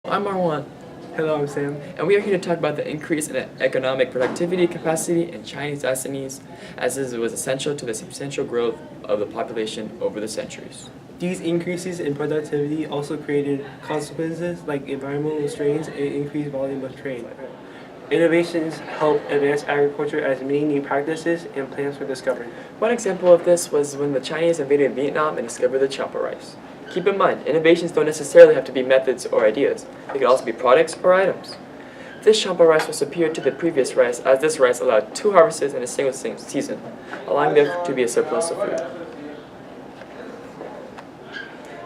I'm Marwan, Hello, I'm Sam. and we are here to talk about the increase in economic productivity capacity in Chinese SMEs, as it was essential to the substantial growth of the population over the centuries. These increases in productivity also created consequences like environmental strains and increased volume of trade. Innovations helped advance agriculture as many new practices and plants were discovered. One example of this was when the Chinese invaded Vietnam and discovered the champa rice. Keep in mind, innovations don't necessarily have to be methods or ideas. They can also be products or items. This champa rice was superior to the previous rice, as this rice allowed 2 harvests in a single season, allowing there to be a surplus of food.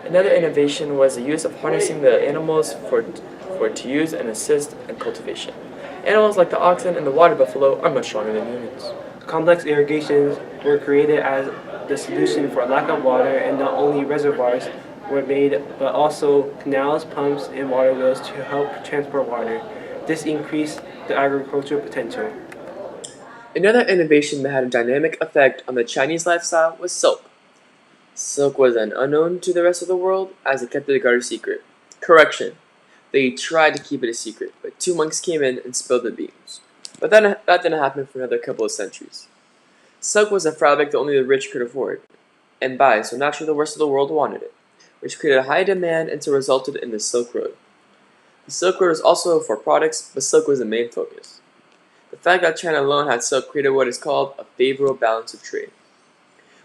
Another innovation was the use of harnessing the animals to use and assist in cultivation. Animals like the oxen and the water buffalo are much stronger than humans. Complex irrigations were created as the solution for lack of water, and not only reservoirs were made but also canals, pumps, and water wheels to help transport water. This increased the agricultural potential. Another innovation that had a dynamic effect on the Chinese lifestyle was silk. Silk was then unknown to the rest of the world as it kept it a guarded secret. Correction. They tried to keep it a secret, but 2 monks came in and spilled the beans. But that didn't happen for another couple of centuries. Silk was a fabric that only the rich could afford and buy, so naturally the rest of the world wanted it, which created a high demand and so resulted in the Silk Road. The Silk Road was also for products, but silk was the main focus. The fact that China alone had silk created what is called a favorable balance of trade,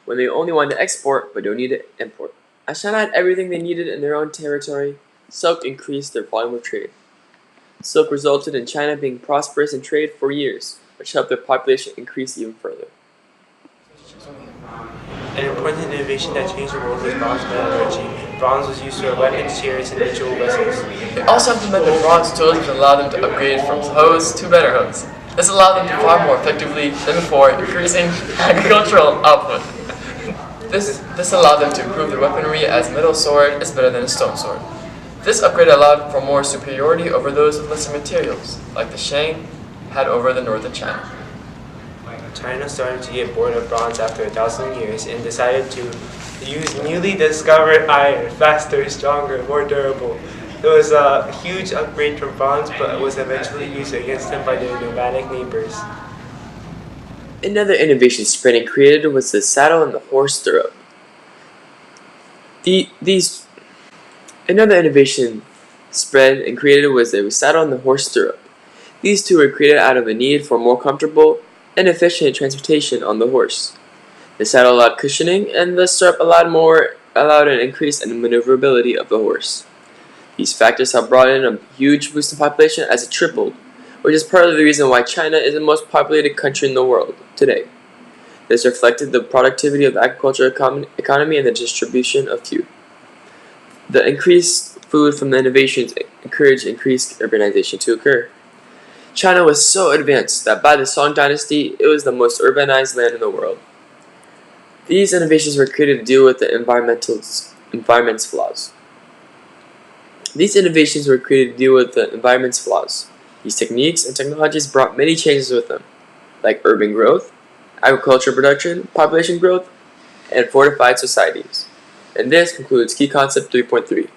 when they only wanted to export but don't need to import. As China had everything they needed in their own territory, silk increased their volume of trade. Silk resulted in China being prosperous in trade for years, which helped their population increase even further. An important innovation that changed the world was bronze metallurgy. Bronze was used for weapons, chariots, and ritual vessels. They also implemented bronze tools which allowed them to upgrade from hoes to better hoes. This allowed them to farm more effectively than before, increasing agricultural output. This allowed them to improve their weaponry, as a metal sword is better than a stone sword. This upgrade allowed for more superiority over those with lesser materials, like the Shang had over the northern China. China started to get bored of bronze after 1,000 years and decided to use newly discovered iron, faster, stronger, more durable. It was a huge upgrade from bronze, but it was eventually used against them by their nomadic neighbors. Another innovation spread and created was the saddle and the horse stirrup. Another innovation spread and created was the saddle and the horse stirrup. These two were created out of a need for more comfortable and efficient transportation on the horse. The saddle allowed cushioning, and the stirrup allowed an increase in the maneuverability of the horse. These factors have brought in a huge boost in population, as it tripled, which is part of the reason why China is the most populated country in the world today. This reflected the productivity of the agricultural economy and the distribution of food. The increased food from the innovations encouraged increased urbanization to occur. China was so advanced that by the Song Dynasty, it was the most urbanized land in the world. These innovations were created to deal with the environment's flaws. These techniques and technologies brought many changes with them, like urban growth, agricultural production, population growth, and fortified societies. And this concludes Key Concept 3.3.